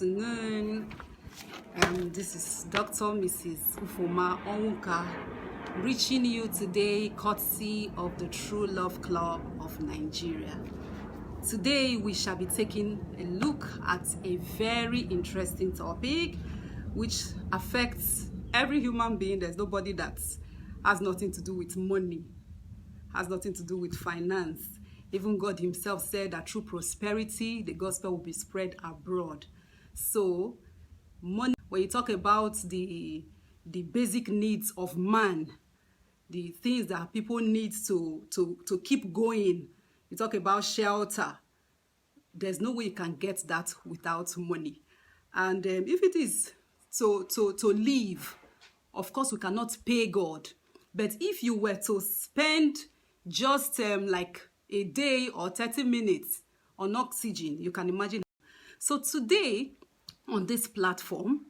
afternoon. This is Dr. Mrs. Nwachukwu-Onwuka reaching you today courtesy of the True Love Club of Nigeria. Today we shall be taking a look at a very interesting topic which affects every human being. There's nobody that has nothing to do with money, has nothing to do with finance. Even God himself said that through prosperity, the gospel will be spread abroad. So, money, when you talk about the basic needs of man, the things that people need to keep going, you talk about shelter, there's no way you can get that without money. And if it is to live, of course we cannot pay God. But if you were to spend just like a day or 30 minutes on oxygen, you can imagine. So today on this platform,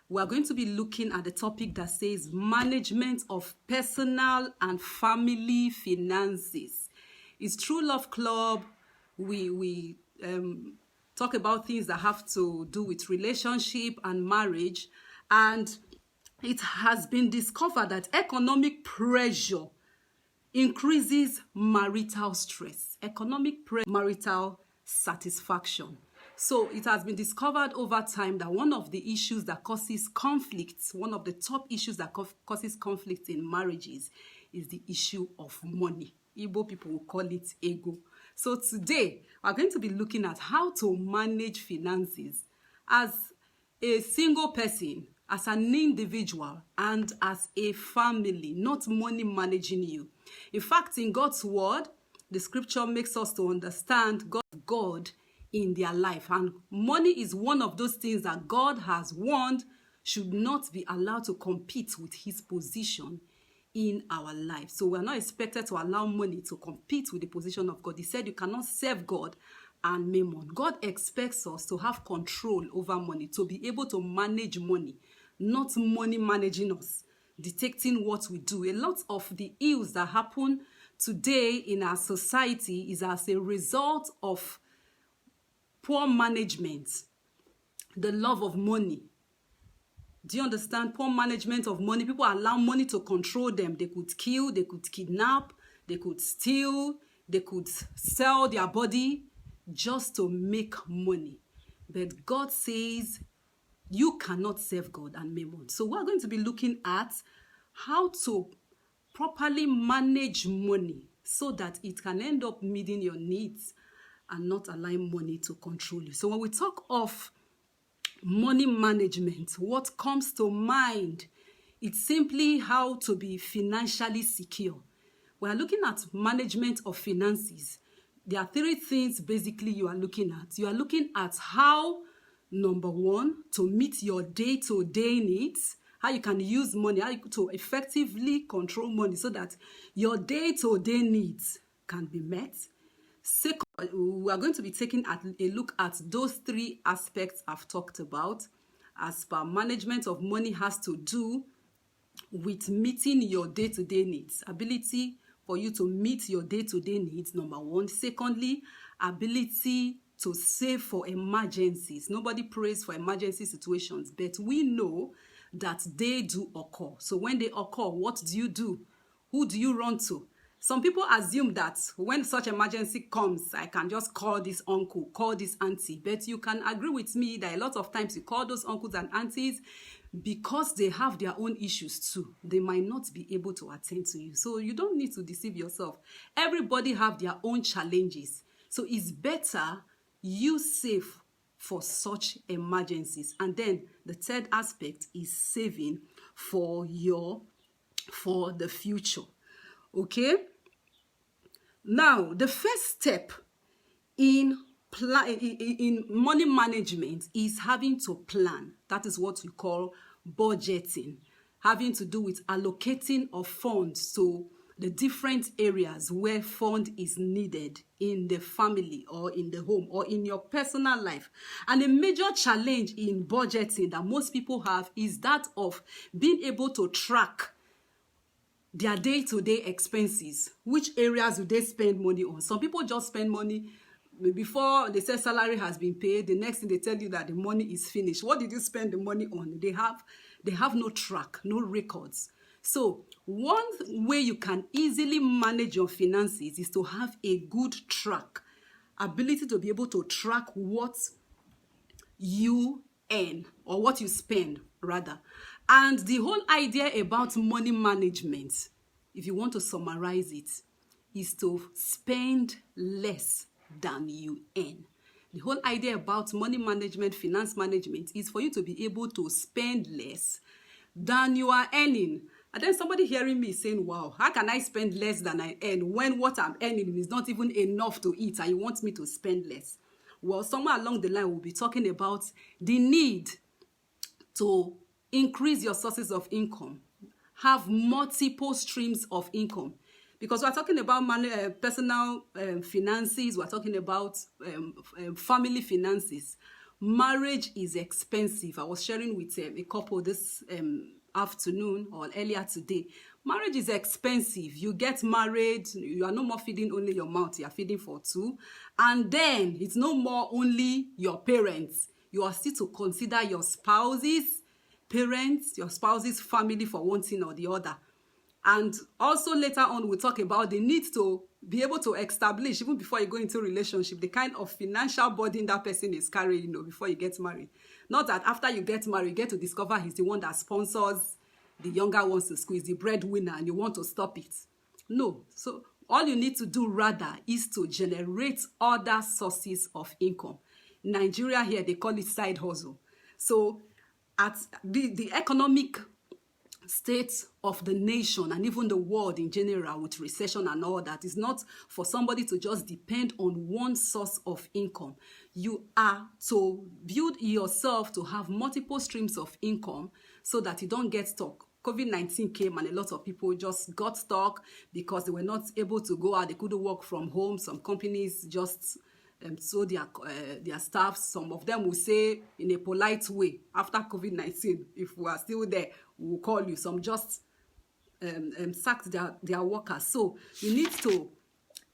we are going to be looking at the topic that says management of personal and family finances. It's True Love Club. We talk about things that have to do with relationship and marriage, and it has been discovered that economic pressure increases marital stress, economic pressure, marital satisfaction. So it has been discovered over time that one of the issues that causes conflicts, one of the top issues that causes conflicts in marriages is the issue of money. Igbo people will call it ego. So today, we're going to be looking at how to manage finances as a single person, as an individual, and as a family, not money managing you. In fact, in God's word, the scripture makes us to understand God in their life. And money is one of those things that God has warned should not be allowed to compete with his position in our life. So we're not expected to allow money to compete with the position of God. He said you cannot serve God and mammon. God expects us to have control over money, to be able to manage money, not money managing us, dictating what we do. A lot of the ills that happen today in our society is as a result of poor management, the love of money. Do you understand? Poor management of money. People allow money to control them. They could kill, they could kidnap, they could steal, they could sell their body just to make money. But God says you cannot serve God and mammon. So we're going to be looking at how to properly manage money so that it can end up meeting your needs and not allowing money to control you. So when we talk of money management, what comes to mind? It's simply how to be financially secure. We are looking at management of finances. There are three things basically you are looking at. You are looking at how, number one, to meet your day-to-day needs, how you can use money, how you to effectively control money so that your day-to-day needs can be met. Second, we are going to be taking a look at those three aspects I've talked about. As per management of money has to do with meeting your day-to-day needs, ability for you to meet your day-to-day needs, number one. Secondly, ability to save for emergencies. Nobody prays for emergency situations, but we know that they do occur. So when they occur, what do you do? Who do you run to? Some people assume that when such emergency comes, I can just call this uncle, call this auntie. But you can agree with me that a lot of times you call those uncles and aunties because they have their own issues too. They might not be able to attend to you. So you don't need to deceive yourself. Everybody have their own challenges. So it's better you save for such emergencies. And then the third aspect is saving for the future. Okay? Now, the first step in money management is having to plan. That is what we call budgeting, having to do with allocating of funds to the different areas where fund is needed in the family or in the home or in your personal life. And a major challenge in budgeting that most people have is that of being able to track their day-to-day expenses. Which areas do they spend money on? Some people just spend money before they say salary has been paid, the next thing they tell you that the money is finished. What did you spend the money on? They have no track, no records. So one way you can easily manage your finances is to have a good track, ability to be able to track what you earn or what you spend rather. And the whole idea about money management, if you want to summarize it, is to spend less than you earn. The whole idea about money management, finance management, is for you to be able to spend less than you are earning. And then somebody hearing me saying, wow, how can I spend less than I earn when what I'm earning is not even enough to eat and you want me to spend less? Well, somewhere along the line, we'll be talking about the need to increase your sources of income, have multiple streams of income. Because we're talking about personal finances, we're talking about family finances. Marriage is expensive. I was sharing with a couple this afternoon or earlier today. Marriage is expensive. You get married, you are no more feeding only your mouth, you are feeding for two. And then it's no more only your parents. You are still to consider your spouse's parents, your spouse's family for one thing or the other. And also later on, we'll talk about the need to be able to establish, even before you go into a relationship, the kind of financial burden that person is carrying, before you get married. Not that after you get married, you get to discover he's the one that sponsors the younger ones to school, is the breadwinner, and you want to stop it. No. So all you need to do rather is to generate other sources of income. In Nigeria here, they call it side hustle. So at the economic state of the nation and even the world in general, with recession and all that, is not for somebody to just depend on one source of income. You are to build yourself to have multiple streams of income so that you don't get stuck. COVID-19 came and a lot of people just got stuck because they were not able to go out. They couldn't work from home. Some companies just so their staff, some of them will say in a polite way, after COVID-19, if we are still there, we'll call you. Some just sacked their workers. So you need to,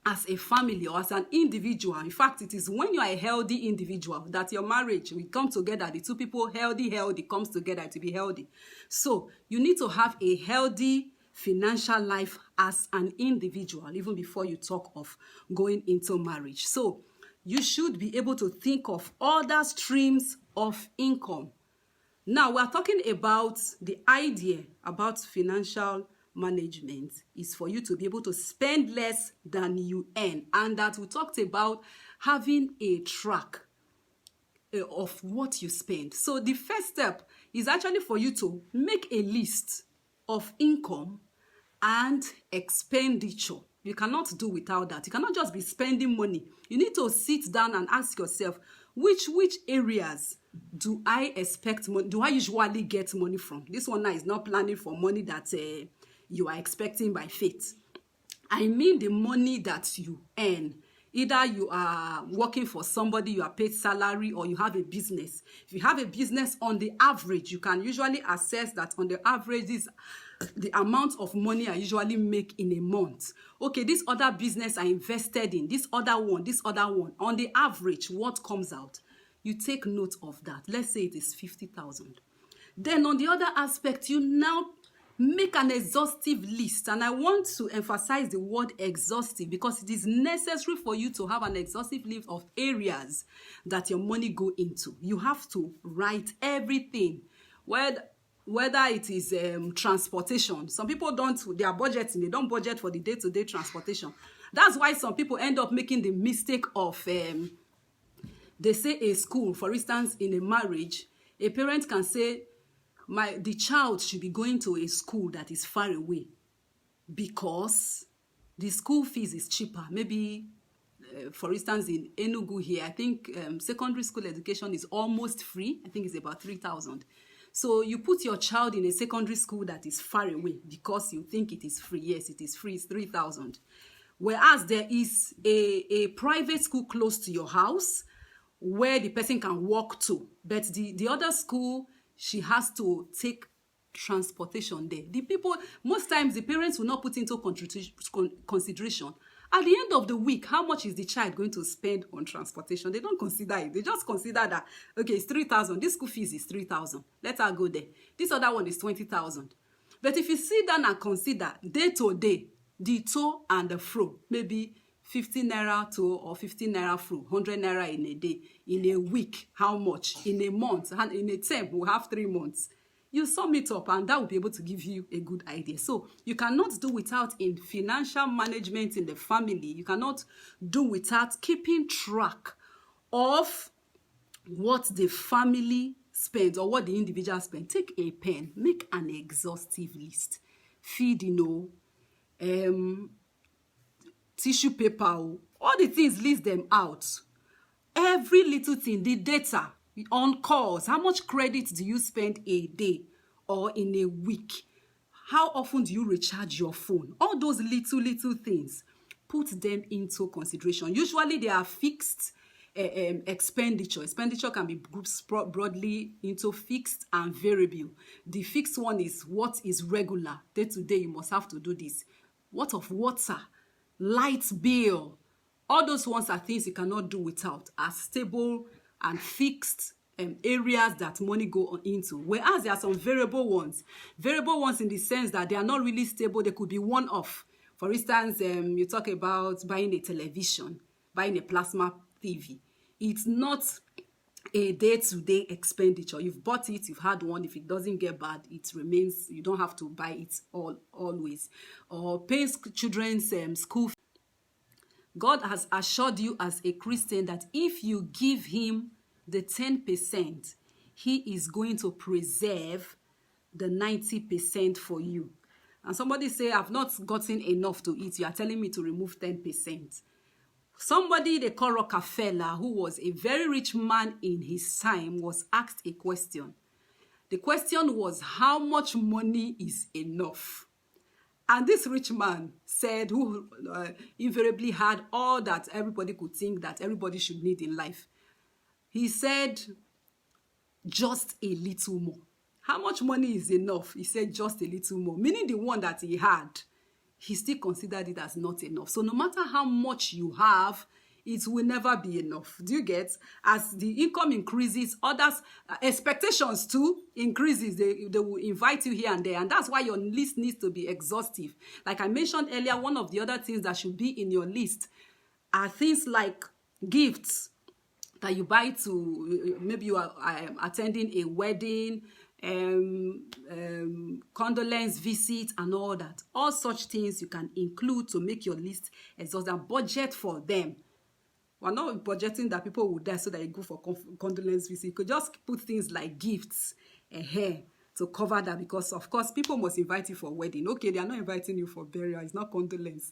as a family or as an individual, in fact, it is when you are a healthy individual that your marriage will come together. The two people, healthy comes together to be healthy. So you need to have a healthy financial life as an individual, even before you talk of going into marriage. So you should be able to think of other streams of income. Now, we're talking about the idea about financial management is for you to be able to spend less than you earn. And that we talked about having a track of what you spend. So the first step is actually for you to make a list of income and expenditure. You cannot do without that. You cannot just be spending money. You need to sit down and ask yourself, which areas do I expect money? Do I usually get money from? This one now is not planning for money that you are expecting by faith. I mean the money that you earn. Either you are working for somebody, you are paid salary, or you have a business. If you have a business, on the average, you can usually assess that on the average is the amount of money I usually make in a month. Okay, this other business I invested in, this other one. On the average, what comes out? You take note of that. Let's say it is 50,000. Then on the other aspect, you now make an exhaustive list. And I want to emphasize the word exhaustive because it is necessary for you to have an exhaustive list of areas that your money go into. You have to write everything. Whether it is transportation. Some people they are budgeting. They don't budget for the day-to-day transportation. That's why some people end up making the mistake of, they say a school, for instance, in a marriage, a parent can say, the child should be going to a school that is far away because the school fees is cheaper. Maybe, for instance, in Enugu here, I think secondary school education is almost free. I think it's about 3,000. So you put your child in a secondary school that is far away because you think it is free. Yes, it is free. It's 3,000. Whereas there is a private school close to your house where the person can walk to. But the other school, she has to take transportation there. The people, most times the parents will not put into consideration At the end of the week, how much is the child going to spend on transportation? They don't consider it. They just consider that, okay, it's 3,000. This school fees is 3,000. Let her go there. This other one is 20,000. But if you sit down and consider day to day, the to and the fro, maybe 15 naira to or 15 naira fro, 100 naira in a day, in a week, how much? In a month, and in a term, we'll have 3 months. You sum it up and that will be able to give you a good idea. So you cannot do without in financial management in the family. You cannot do without keeping track of what the family spends or what the individual spends. Take a pen, make an exhaustive list. Feed, tissue paper, all the things, list them out. Every little thing, the data, on calls, how much credit do you spend a day or in a week? How often do you recharge your phone? All those little things, put them into consideration. Usually they are fixed expenditure. Expenditure can be grouped broadly into fixed and variable. The fixed one is what is regular. Day to day, you must have to do this. What of water, light bill? All those ones are things you cannot do without, are stable and fixed areas that money go into. Whereas there are some variable ones. Variable ones in the sense that they are not really stable. They could be one-off. For instance, you talk about buying a television, buying a plasma TV. It's not a day-to-day expenditure. You've bought it, you've had one. If it doesn't get bad, it remains. You don't have to buy it always. Or paying children's school fees. God has assured you as a Christian that if you give him the 10%, he is going to preserve the 90% for you. And somebody say, I've not gotten enough to eat. You are telling me to remove 10%. Somebody they call Rockefeller, who was a very rich man in his time, was asked a question. The question was, how much money is enough? And this rich man said, who invariably had all that everybody could think that everybody should need in life. He said, just a little more. How much money is enough? He said, just a little more. Meaning the one that he had, he still considered it as not enough. So no matter how much you have, it will never be enough. Do you get? As the income increases, others' expectations too increases. They will invite you here and there. And that's why your list needs to be exhaustive. Like I mentioned earlier, one of the other things that should be in your list are things like gifts that you buy to, maybe you are attending a wedding, condolence visit and all that. All such things you can include to make your list exhaustive. Budget for them. We're not budgeting that people will die so that you go for condolence visit. You could just put things like gifts ahead to cover that, because of course people must invite you for wedding. Okay, they are not inviting you for burial. It's not condolence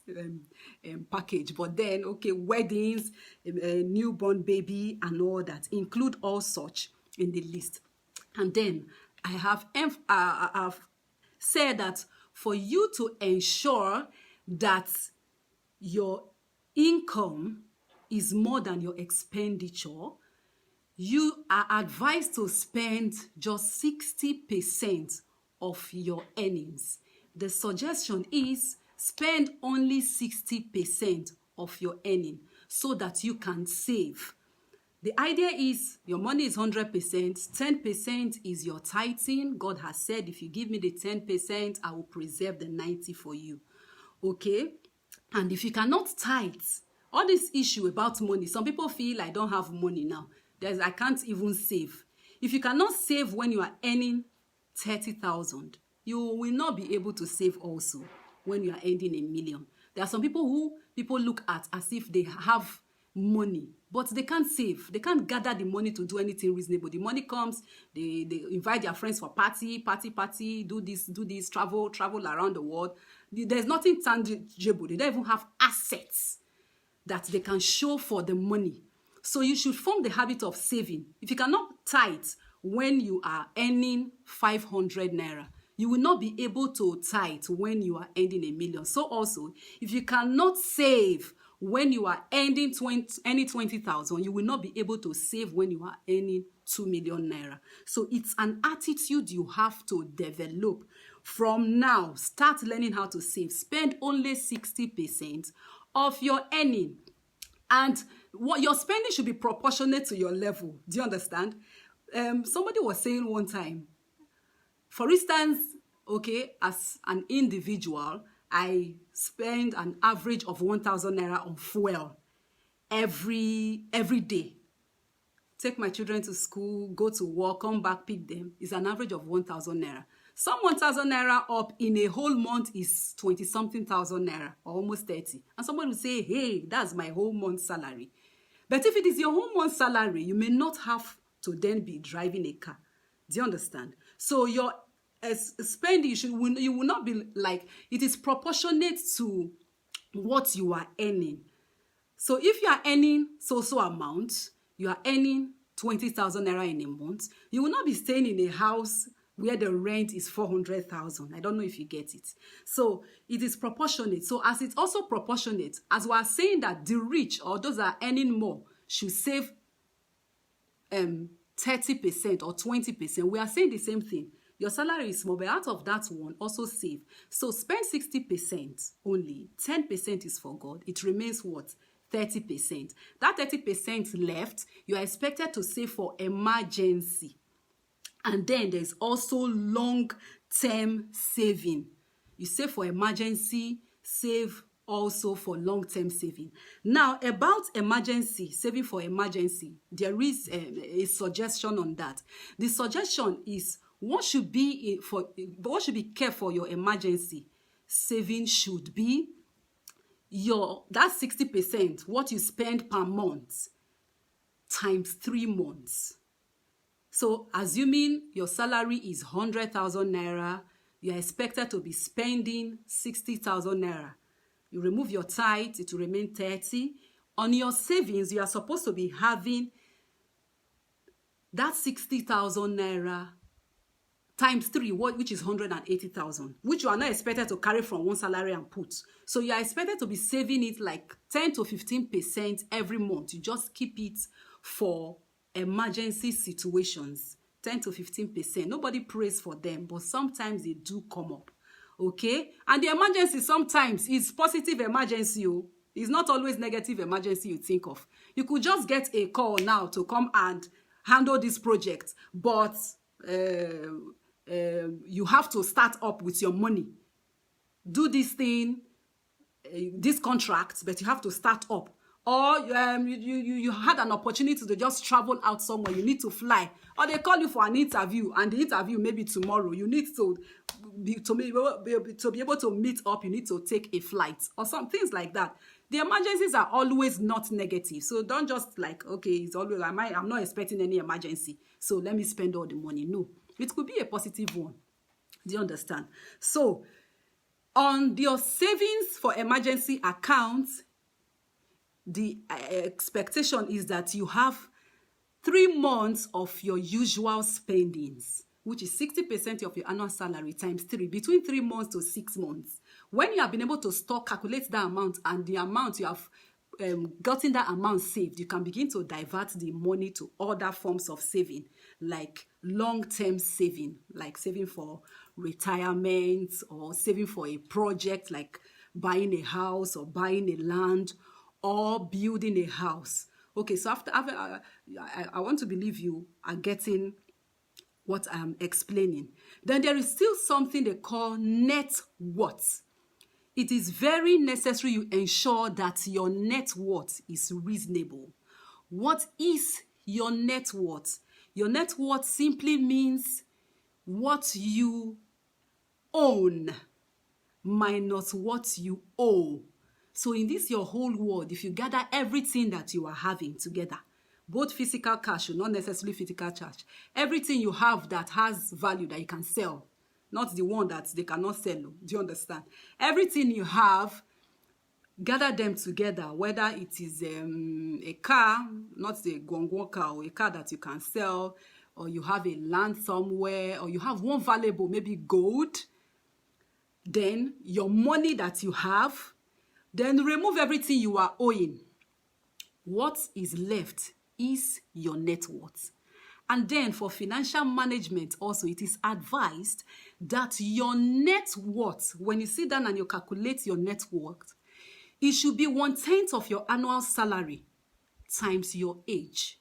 package. But then, okay, weddings, a newborn baby and all that. Include all such in the list. And then I have said that for you to ensure that your income is more than your expenditure, you are advised to spend just 60% of your earnings. The suggestion is spend only 60% of your earning so that you can save. The idea is your money is 100%, 10% is your tithing. God has said, if you give me the 10%, I will preserve the 90 for you. Okay? And if you cannot tithe, all this issue about money, some people feel I don't have money now. I can't even save. If you cannot save when you are earning 30,000, you will not be able to save also when you are earning 1 million. There are some people who people look at as if they have money, but they can't save. They can't gather the money to do anything reasonable. The money comes, they invite their friends for party, do this, travel around the world. There's nothing tangible. They don't even have assets that they can show for the money. So you should form the habit of saving. If you cannot tithe when you are earning 500 naira, you will not be able to tithe when you are earning 1 million. So also, if you cannot save when you are earning 20,000, you will not be able to save when you are earning 2 million naira. So it's an attitude you have to develop from now. Start learning how to save. Spend only 60% of your earning. And what your spending should be proportionate to your level. Do you understand? Somebody was saying one time, for instance, okay, as an individual, I spend an average of 1,000 naira on fuel every day. Take my children to school, go to work, come back, pick them. It's an average of 1,000 naira. Some 1,000 naira up in a whole month is 20-something thousand naira, or almost 30. And somebody will say, hey, that's my whole month's salary. But if it is your whole month's salary, you may not have to then be driving a car. Do you understand? So your spending, you will not be like, it is proportionate to what you are earning. So if you are earning so amount, you are earning 20,000 naira in a month, you will not be staying in a house where the rent is 400,000. I don't know if you get it. So it is proportionate. So as it's also proportionate, as we are saying that the rich or those that are earning more should save 30% or 20%, we are saying the same thing. Your salary is small, but out of that one, also save. So spend 60% only. 10% is for God. It remains what? 30%. That 30% left, you are expected to save for emergency. And then there's also long-term saving. You save for emergency, save also for long-term saving. Now, about emergency, saving for emergency, there is a suggestion on that. The suggestion is what should be kept for your emergency saving should be that 60%, what you spend per month, times 3 months. So assuming your salary is 100,000 naira, you are expected to be spending 60,000 naira. You remove your tithe, it will remain 30. On your savings, you are supposed to be having that 60,000 naira times 3, which is 180,000, which you are not expected to carry from one salary and put. So you are expected to be saving it like 10 to 15% every month. You just keep it for emergency situations. 10 to 15%. Nobody prays for them, but sometimes they do come up. Okay? And the emergency sometimes is positive emergency. It's not always negative emergency you think of. You could just get a call now to come and handle this project, but you have to start up with your money. Do this thing, this contract, but you have to start up. Or you had an opportunity to just travel out somewhere. You need to fly. Or they call you for an interview, and the interview maybe tomorrow. You need to be able to meet up. You need to take a flight or some things like that. The emergencies are always not negative. So don't just like, okay, it's always, I'm not expecting any emergency, so let me spend all the money. No, it could be a positive one. Do you understand? So on your savings for emergency accounts, the expectation is that you have 3 months of your usual spendings, which is 60% of your annual salary times 3, between 3 months to 6 months. When you have been able to calculate that amount, and the amount you have gotten that amount saved, you can begin to divert the money to other forms of saving, like long-term saving, like saving for retirement, or saving for a project like buying a house or buying a land, or building a house. Okay, so I want to believe you are getting what I'm explaining. Then there is still something they call net worth. It is very necessary you ensure that your net worth is reasonable. What is your net worth? Your net worth simply means what you own minus what you owe. So in this your whole world, if you gather everything that you are having together, both physical cash, not necessarily physical cash, everything you have that has value that you can sell, not the one that they cannot sell. Do you understand? Everything you have, gather them together, whether it is a car, not the gongo car, or a car that you can sell, or you have a land somewhere, or you have one valuable, maybe gold, then your money that you have, then remove everything you are owing. What is left is your net worth. And then for financial management also, it is advised that your net worth, when you sit down and you calculate your net worth, It should be 1/10 of your annual salary times your age.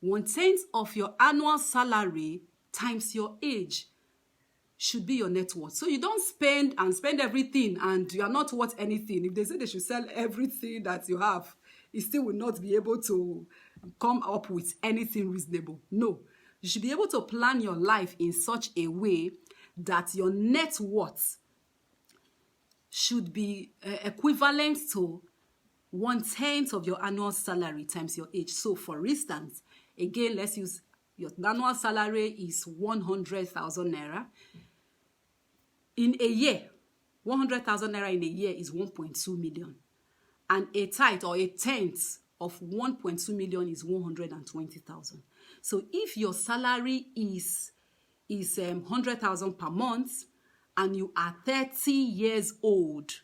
1/10 of your annual salary times your age should be your net worth. So you don't spend everything and you are not worth anything. If they say they should sell everything that you have, you still will not be able to come up with anything reasonable. No, you should be able to plan your life in such a way that your net worth should be equivalent to 1/10 of your annual salary times your age. So for instance, again, let's use your annual salary is 100,000 naira. In a year, 100,000 naira in a year is 1.2 million. And a tithe or a tenth of 1.2 million is 120,000. So if your salary is 100,000 per month and you are 30 years old,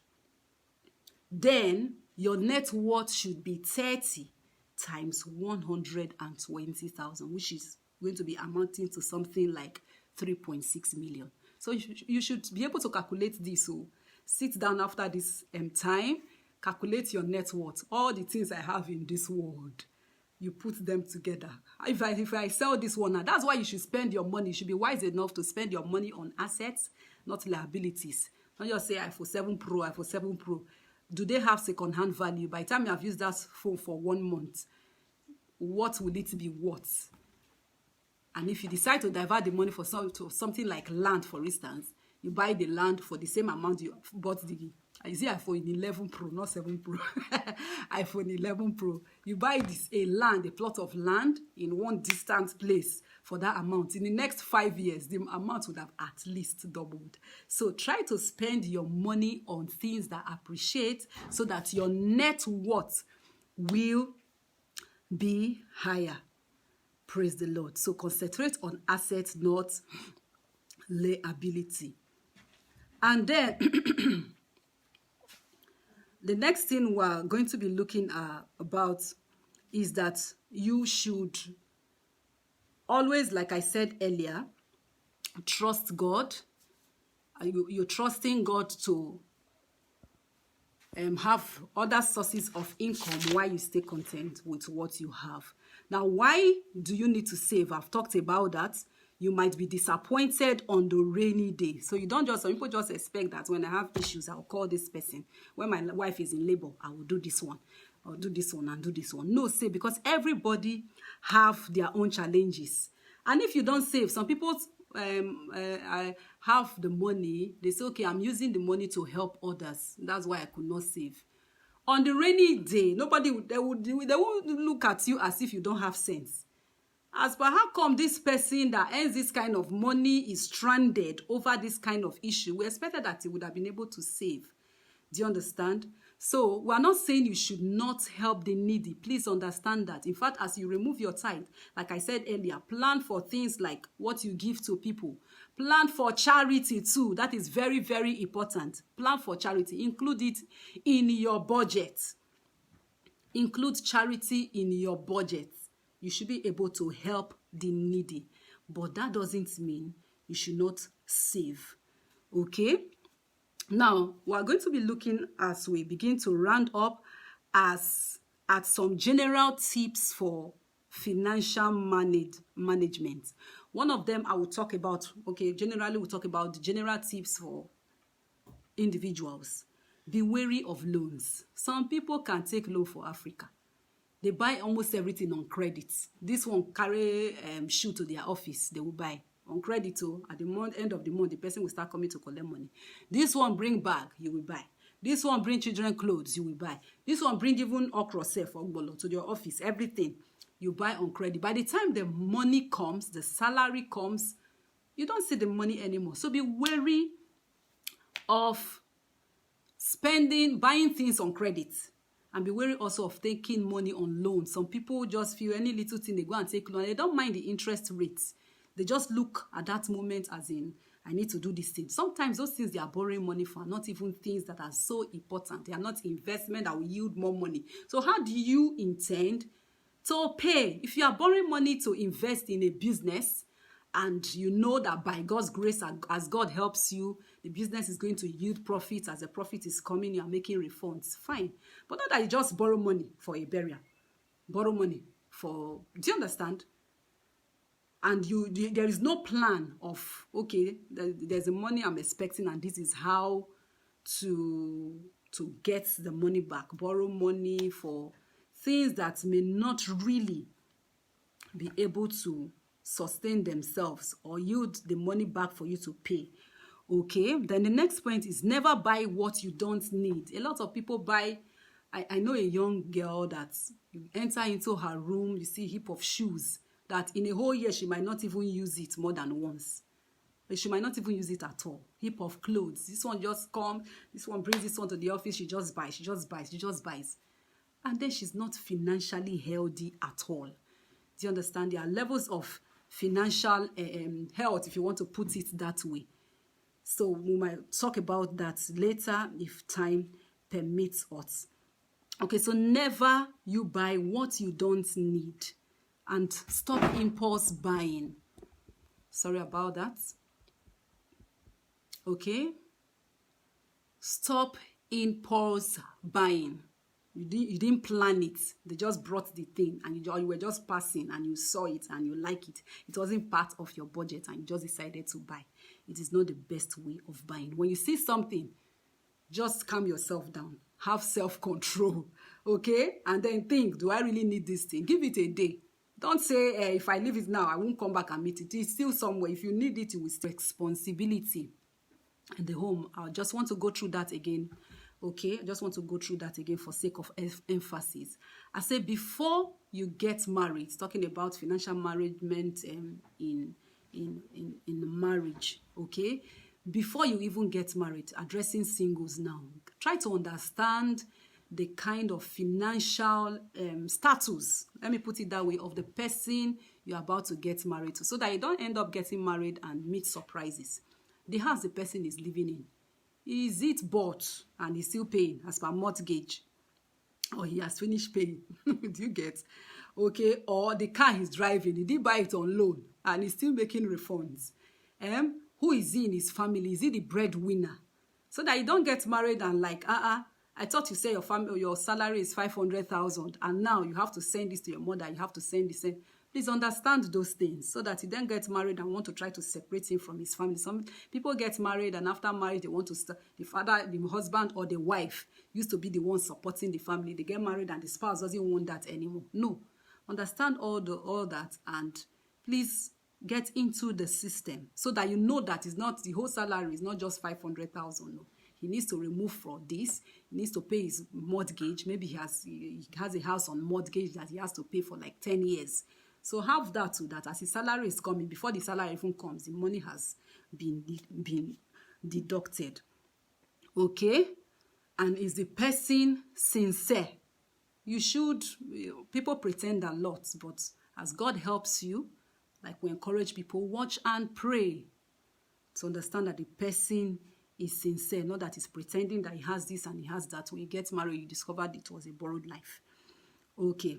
then your net worth should be 30 times 120,000, which is going to be amounting to something like 3.6 million. So you should be able to calculate this. So sit down after this time, calculate your net worth. All the things I have in this world, you put them together. If I sell this one now, that's why you should spend your money. You should be wise enough to spend your money on assets, not liabilities. Don't just say iPhone 7 Pro, iPhone 7 Pro. Do they have second-hand value? By the time you have used that phone for 1 month, what will it be worth? And if you decide to divert the money for something like land, for instance, you buy the land for the same amount you bought the, is it iPhone 11 Pro, not 7 Pro, iPhone 11 Pro. You buy a plot of land in one distant place for that amount. In the next 5 years, the amount would have at least doubled. So try to spend your money on things that appreciate so that your net worth will be higher. Praise the Lord. So concentrate on assets, not liability. And then the next thing we're going to be looking about is that you should always, like I said earlier, trust God. You're trusting God to have other sources of income while you stay content with what you have. Now, why do you need to save? I've talked about that. You might be disappointed on the rainy day. So you don't just, some people just expect that when I have issues, I'll call this person. When my wife is in labor, I will do this one. I'll do this one and do this one. No, save, because everybody have their own challenges. And if you don't save, some people I have the money, they say, okay, I'm using the money to help others. That's why I could not save. On the rainy day, they won't look at you as if you don't have sense. As per how come this person that earns this kind of money is stranded over this kind of issue, we expected that he would have been able to save. Do you understand? So we're not saying you should not help the needy. Please understand that. In fact, as you remove your tithe, like I said earlier, plan for things like what you give to people. Plan for charity too. That is very, very important. Plan for charity. Include it in your budget. Include charity in your budget. You should be able to help the needy. But that doesn't mean you should not save. Okay? Now, we're going to be looking, as we begin to round up, at some general tips for financial management. One of them I will talk about, okay, generally we'll talk about the general tips for individuals. Be wary of loans. Some people can take loan for Africa. They buy almost everything on credit. This one carry shoe to their office, they will buy. On credit, too, at the end of the month, the person will start coming to collect money. This one bring bag, you will buy. This one bring children clothes, you will buy. This one bring even okra self or bolo to your office, everything you buy on credit. By the time the money comes, the salary comes, you don't see the money anymore. So be wary of buying things on credit. And be wary also of taking money on loan. Some people just feel any little thing, they go and take loan. They don't mind the interest rates. They just look at that moment as in, I need to do this thing. Sometimes those things they are borrowing money for are not even things that are so important. They are not investment that will yield more money. So how do you intend to pay? If you are borrowing money to invest in a business and you know that by God's grace, as God helps you, the business is going to yield profits. As the profit is coming, you are making refunds. Fine. But not that you just borrow money for a burial. Borrow money for, do you understand? And there is no plan of, okay, there's the money I'm expecting and this is how to get the money back. Borrow money for things that may not really be able to sustain themselves or yield the money back for you to pay. Okay, then the next point is never buy what you don't need. A lot of people buy, I know a young girl that you enter into her room, you see a heap of shoes that in a whole year she might not even use it more than once. She might not even use it at all. Heap of clothes. This one just come, this one brings this one to the office, she just buys, she just buys, she just buys. And then she's not financially healthy at all. Do you understand? There are levels of financial health, if you want to put it that way. So we might talk about that later if time permits us. Okay, so never you buy what you don't need. And stop impulse buying. Sorry about that. Okay? Stop impulse buying. You didn't plan it. They just brought the thing and you were just passing and you saw it and you like it. It wasn't part of your budget and you just decided to buy. It is not the best way of buying. When you see something, just calm yourself down. Have self-control. Okay? And then think, do I really need this thing? Give it a day. Don't say, if I leave it now, I won't come back and meet it. It's still somewhere. If you need it, you will still. Responsibility in the home. I just want to go through that again. Okay, I just want to go through that again for sake of emphasis. I say before you get married, talking about financial management in marriage, okay? Before you even get married, addressing singles now, try to understand the kind of financial status, let me put it that way, of the person you're about to get married to, so that you don't end up getting married and meet surprises. The house the person is living in, is it bought and he's still paying as per mortgage, or he has finished paying? Do you get? Okay, or the car he's driving, did he buy it on loan and he's still making refunds? Who is he in his family? Is he the breadwinner? So that you don't get married and like, I thought you say your salary is 500,000 and now you have to send this to your mother, you have to send this. Please understand those things so that you then get married and want to try to separate him from his family. Some people get married and after marriage they want to start, the father, the husband or the wife used to be the one supporting the family. They get married and the spouse doesn't want that anymore. No. Understand all that and please get into the system so that you know that it's not, the whole salary is not just 500,000. No. He needs to remove from this. He needs to pay his mortgage. Maybe he has a house on mortgage that he has to pay for like 10 years. So have that too, that as his salary is coming, before the salary even comes, the money has been deducted. Okay? And is the person sincere? You should, people pretend a lot, but as God helps you, like we encourage people, watch and pray to understand that the person is sincere, not that he's pretending that he has this and he has that. When you get married, you discovered it was a borrowed life. Okay.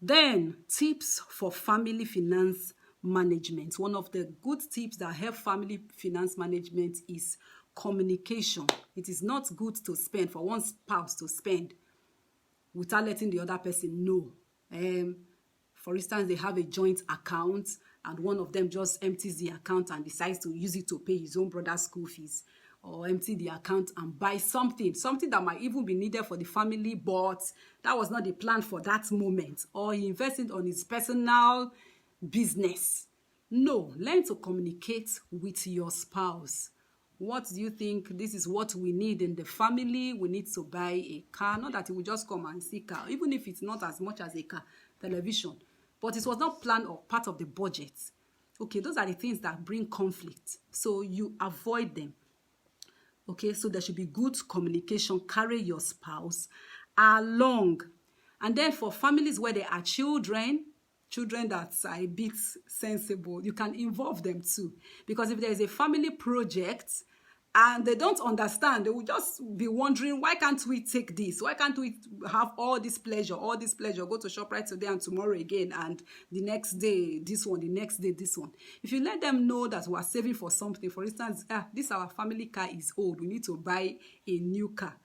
Then, tips for family finance management. One of the good tips that help family finance management is communication. It is not good to spend, for one spouse to spend without letting the other person know. For instance, they have a joint account and one of them just empties the account and decides to use it to pay his own brother's school fees, or empty the account and buy something that might even be needed for the family, but that was not the plan for that moment, or he invested on his personal business. No, learn to communicate with your spouse. What do you think? This is what we need in the family. We need to buy a car. Not that he will just come and see car, even if it's not as much as a car, television. But it was not planned or part of the budget. Okay, those are the things that bring conflict. So you avoid them. Okay, so there should be good communication. Carry your spouse along. And then for families where there are children that are a bit sensible, you can involve them too. Because if there is a family project And they don't understand. They will just be wondering, why can't we take this? Why can't we have all this pleasure, go to ShopRite today and tomorrow again, and the next day this one, the next day this one. If you let them know that we are saving for something, for instance, this our family car is old, we need to buy a new car.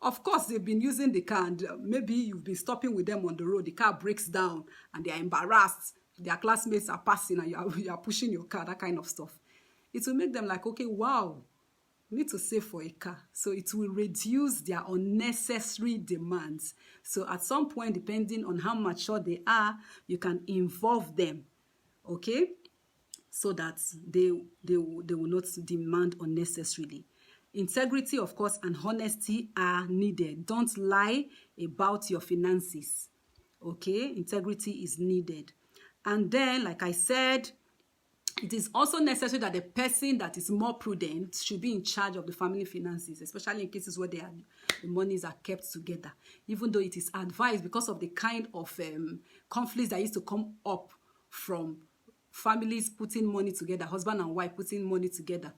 Of course, they've been using the car, and maybe you've been stopping with them on the road, the car breaks down and they are embarrassed, their classmates are passing and you are pushing your car, that kind of stuff. It will make them like, okay, wow, we need to save for a car. So it will reduce their unnecessary demands. So at some point, depending on how mature they are, you can involve them, okay? So that they will not demand unnecessarily. Integrity, of course, and honesty are needed. Don't lie about your finances, okay? Integrity is needed. And then, like I said, it is also necessary that the person that is more prudent should be in charge of the family finances, especially in cases where the monies are kept together. Even though it is advised, because of the kind of conflicts that used to come up from families putting money together, husband and wife putting money together.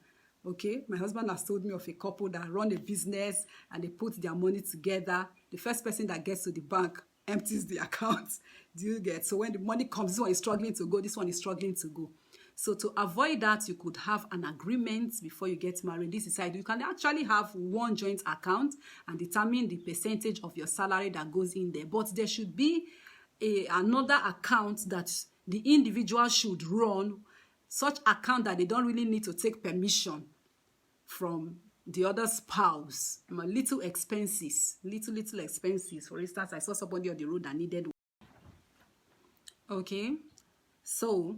Okay, my husband has told me of a couple that run a business and they put their money together. The first person that gets to the bank empties the account. Do you get? So when the money comes, this one is struggling to go, this one is struggling to go. So to avoid that, you could have an agreement before you get married. This is how you can actually have one joint account and determine the percentage of your salary that goes in there. But there should be another account that the individual should run, such account that they don't really need to take permission from the other spouse. Little expenses. For instance, I saw somebody on the road that needed one. Okay, so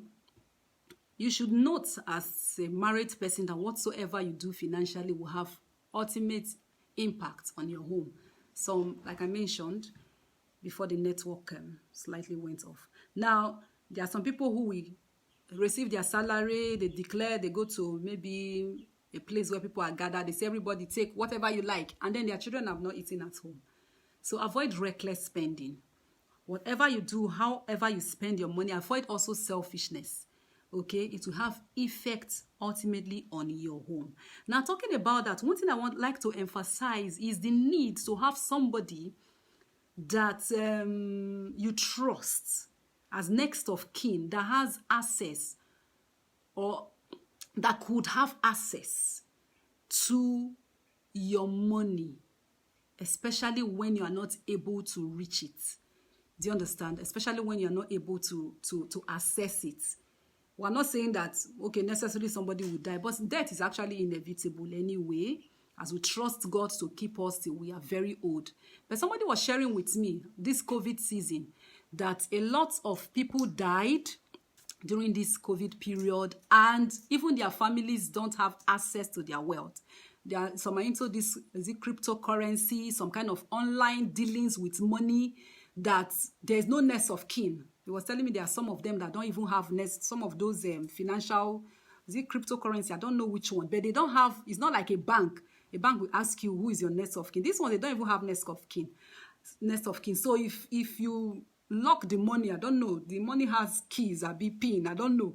you should note as a married person that whatsoever you do financially will have ultimate impact on your home. So, like I mentioned before, the network slightly went off. Now, there are some people who will receive their salary, they declare, they go to maybe a place where people are gathered, they say, everybody take whatever you like, and then their children have not eaten at home. So avoid reckless spending. Whatever you do, however you spend your money, avoid also selfishness. Okay, it will have effect ultimately on your home. Now, talking about that, one thing I would like to emphasize is the need to have somebody that you trust as next of kin, that has access or that could have access to your money, especially when you are not able to reach it. Do you understand? Especially when you're not able to access it. We're not saying that, okay, necessarily somebody will die, but death is actually inevitable anyway, as we trust God to keep us till we are very old. But somebody was sharing with me this COVID season that a lot of people died during this COVID period, and even their families don't have access to their wealth. Some are into this, is it cryptocurrency, some kind of online dealings with money, that there's no next of kin. He was telling me there are some of them that don't even have some of those financial, is it cryptocurrency? I don't know which one, but they don't have, it's not like a bank. A bank will ask you who is your next of kin. This one, they don't even have next of kin. So if you lock the money, I don't know, the money has keys, a pin, I don't know.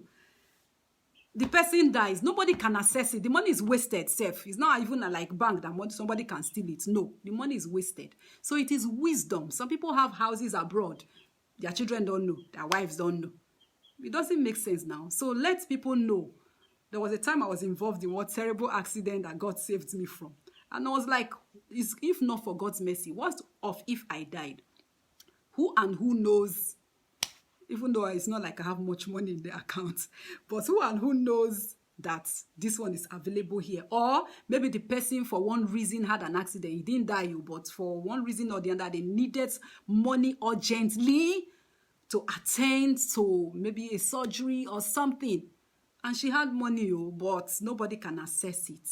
The person dies, nobody can access it. The money is wasted, safe. It's not even like bank that somebody can steal it. No, the money is wasted. So it is wisdom. Some people have houses abroad. Their children don't know. Their wives don't know. It doesn't make sense now. So let people know. There was a time I was involved in one terrible accident that God saved me from. And I was like, if not for God's mercy, what of if I died? Who knows? Even though it's not like I have much money in the account, but who knows that this one is available here? Or maybe the person for one reason had an accident. He didn't die, but for one reason or the other, they needed money urgently to attend to maybe a surgery or something. And she had money, but nobody can access it.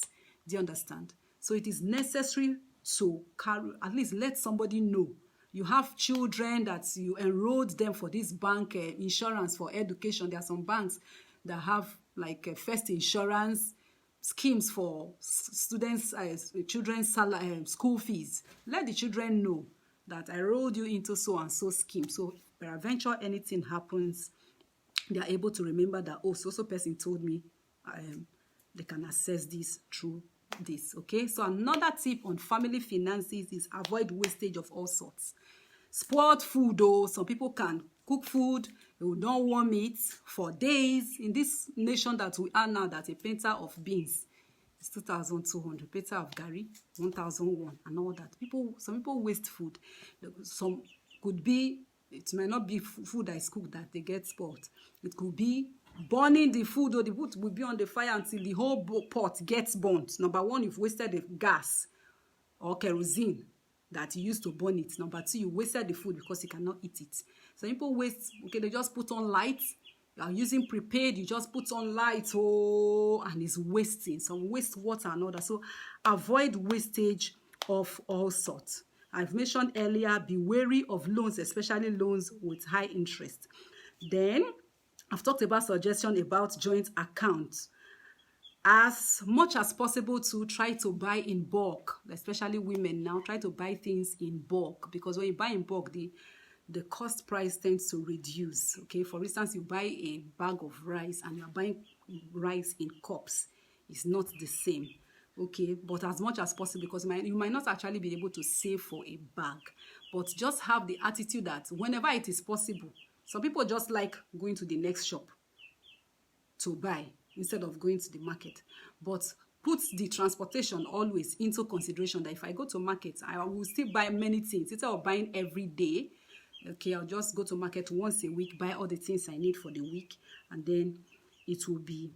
Do you understand? So it is necessary to at least let somebody know. You have children that you enrolled them for this bank insurance for education. There are some banks that have like first insurance schemes for students, children's school fees. Let the children know that I enrolled you into so and so scheme. So peradventure anything happens, they are able to remember that, oh, so person told me they can access this through this. Okay, so another tip on family finances is avoid wastage of all sorts. Spoiled food, though, some people can cook food, they will not warm it for days. In this nation that we are now, that a painter of beans is 2,200, painter of gari 1,001, and all that. Some people waste food. Some could be, it might not be food that is cooked that they get spoiled. It could be burning the food, or the food will be on the fire until the whole pot gets burnt. Number one, you've wasted the gas or kerosene that you used to burn it. Number two, you wasted the food because you cannot eat it. Some people waste, okay, they just put on lights. You are using prepaid, you just put on lights, and it's wasting. Some waste water and all that. So avoid wastage of all sorts. I've mentioned earlier, be wary of loans, especially loans with high interest. Then, I've talked about suggestion about joint accounts. As much as possible to try to buy in bulk, especially women now, try to buy things in bulk, because when you buy in bulk, the cost price tends to reduce. Okay, for instance, you buy a bag of rice and you're buying rice in cups. It's not the same. Okay, but as much as possible, because you might not actually be able to save for a bag, but just have the attitude that whenever it is possible, some people just like going to the next shop to buy instead of going to the market. But put the transportation always into consideration, that if I go to market, I will still buy many things. Instead of buying every day, okay, I'll just go to market once a week, buy all the things I need for the week, and then it will be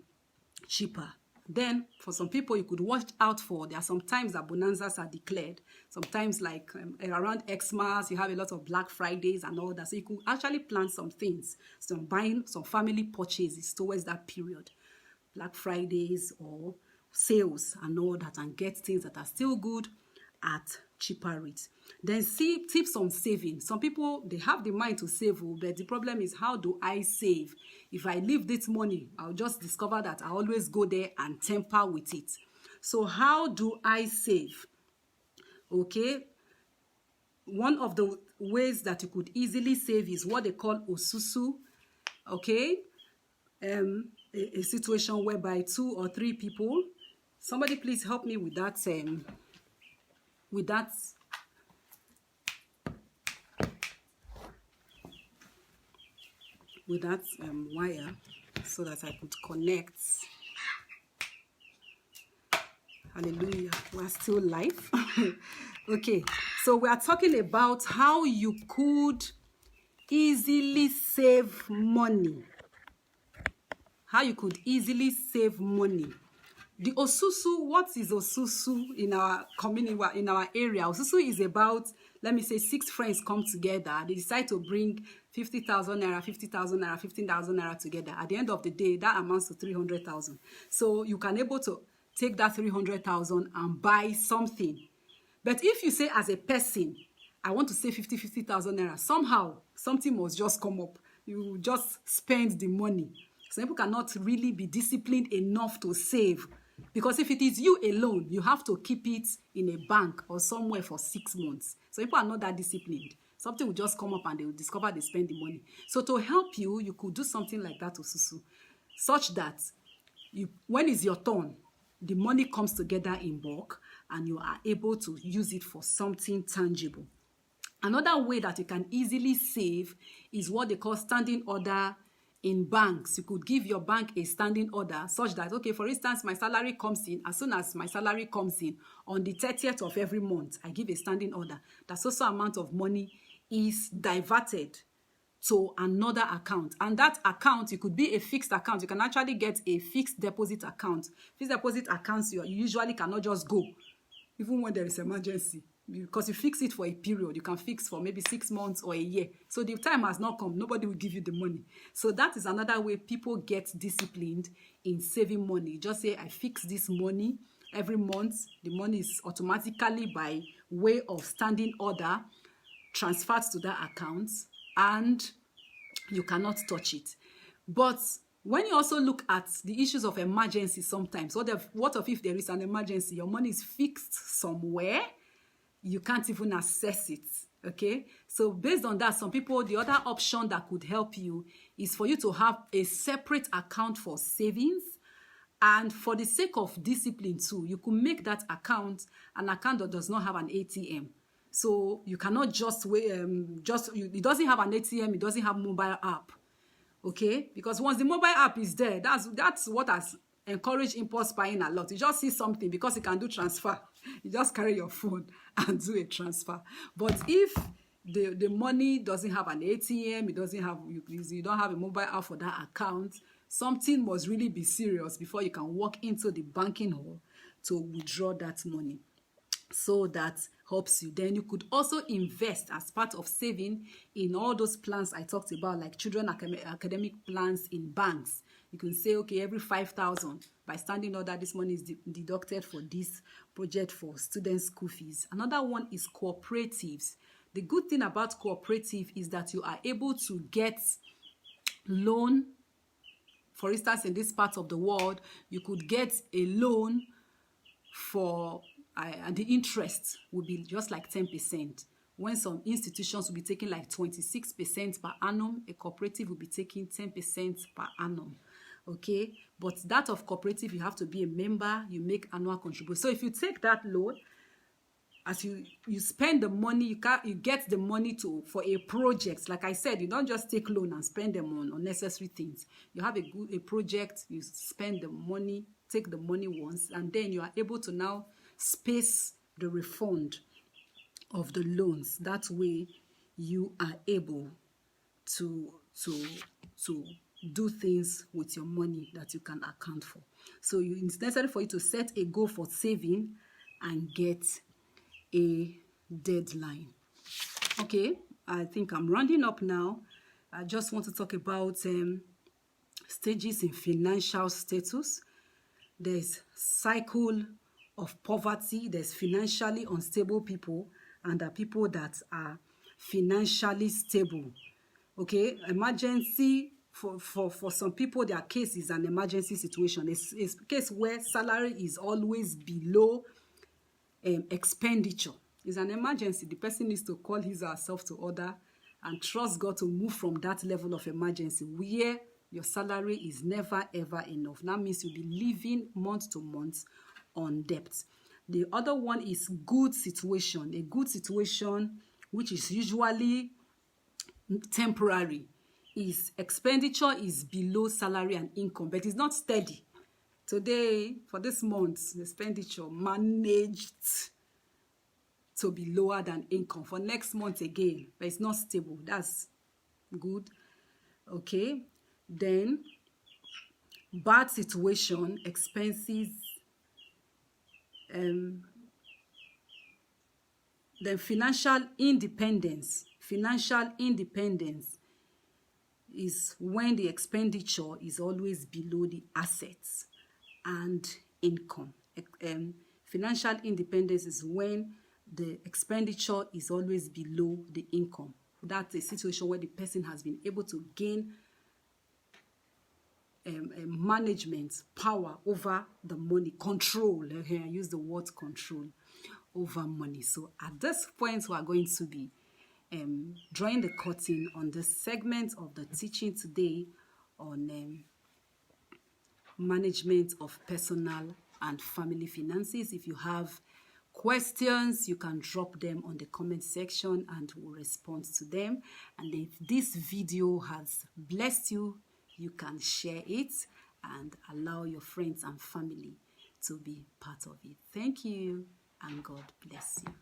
cheaper. Then, for some people, you could watch out for, there are some times that bonanzas are declared. Sometimes, like around Xmas, you have a lot of Black Fridays and all that. So you could actually plan some things, some family purchases towards that period. Black Fridays or sales and all that, and get things that are still good at cheaper rates. Then see tips on saving. Some people, they have the mind to save, but the problem is, how do I save? If I leave this money, I'll just discover that I always go there and tamper with it. So how do I save? Okay, one of the ways that you could easily save is what they call osusu. Okay, a situation whereby 2 or 3 people, somebody please help me with that wire, so that I could connect. Hallelujah, we're still live. Okay, so we are talking about how you could easily save money. How you could easily save money. The osusu, what is osusu in our community, in our area? Osusu is about, let me say, 6 friends come together. They decide to bring 50,000 naira, 50,000 naira, 15,000 naira together. At the end of the day, that amounts to 300,000. So you can able to take that 300,000 and buy something. But if you say as a person, I want to save 50,000 naira, somehow something must just come up. You just spend the money. Some people cannot really be disciplined enough to save. Because if it is you alone, you have to keep it in a bank or somewhere for 6 months. So people are not that disciplined. Something will just come up and they will discover they spend the money. So to help you, you could do something like that, Osusu, such that when it's your turn, the money comes together in bulk and you are able to use it for something tangible. Another way that you can easily save is what they call standing order in banks. You could give your bank a standing order such that, okay, for instance, my salary comes in. As soon as my salary comes in on the 30th of every month, I give a standing order that so amount of money is diverted to another account. And that account, it could be a fixed account. You can actually get a fixed deposit account. Fixed deposit accounts, you usually cannot just go, even when there is emergency. Because you fix it for a period, you can fix for maybe 6 months or a year. So the time has not come, nobody will give you the money. So that is another way people get disciplined in saving money. Just say, I fix this money every month. The money is automatically by way of standing order transferred to that account, and you cannot touch it. But when you also look at the issues of emergency sometimes, what if there is an emergency? Your money is fixed somewhere, you can't even access it, okay? So based on that, some people, the other option that could help you is for you to have a separate account for savings And for the sake of discipline too, you could make that account an account that does not have an ATM. So you cannot just it doesn't have an ATM, it doesn't have mobile app. Okay? Because once the mobile app is there, that's what has encouraged impulse buying a lot. You just see something because you can do transfer. You just carry your phone and do a transfer. But if the money doesn't have an ATM, it doesn't have you don't have a mobile app for that account, something must really be serious before you can walk into the banking hall to withdraw that money. So that helps you. Then you could also invest as part of saving in all those plans I talked about, like children academic plans in banks. You can say, okay, every 5,000 by standing order, this money is deducted for this project for students' school fees. Another one is cooperatives. The good thing about cooperative is that you are able to get loan. For instance, in this part of the world, you could get a loan for and the interest will be just like 10%. When some institutions will be taking like 26% per annum, a cooperative will be taking 10% per annum. Okay, but that of cooperative, you have to be a member, you make annual contribution. So if you take that loan, as you spend the money, you get the money for a project. Like I said, you don't just take loan and spend them on unnecessary things. You have a project, you spend the money, take the money once, and then you are able to now space the refund of the loans. That way you are able to do things with your money that you can account for. So it's necessary for you to set a goal for saving and get a deadline. Okay, I think I'm rounding up now. I just want to talk about stages in financial status. There's cycle of poverty, there's financially unstable people, and the people that are financially stable. Okay, emergency, for some people, their case is an emergency situation. It's a case where salary is always below expenditure. It's an emergency. The person needs to call his or herself to order and trust God to move from that level of emergency where your salary is never ever enough. That means you'll be living month to month on debt. The other one is good situation. A good situation, which is usually temporary, is expenditure is below salary and income, but it's not steady. Today, for this month, the expenditure managed to be lower than income. For next month again, but it's not stable. That's good. Okay. Then, bad situation, expenses. Then financial independence. Financial independence is when the expenditure is always below the assets and income. Financial independence is when the expenditure is always below the income. That's a situation where the person has been able to gain management power over the money, control. Here I use the word control over money. So at this point, we are going to be drawing the curtain on this segment of the teaching today on management of personal and family finances. If you have questions, you can drop them on the comment section and we'll respond to them. And if this video has blessed you, you can share it and allow your friends and family to be part of it. Thank you and God bless you.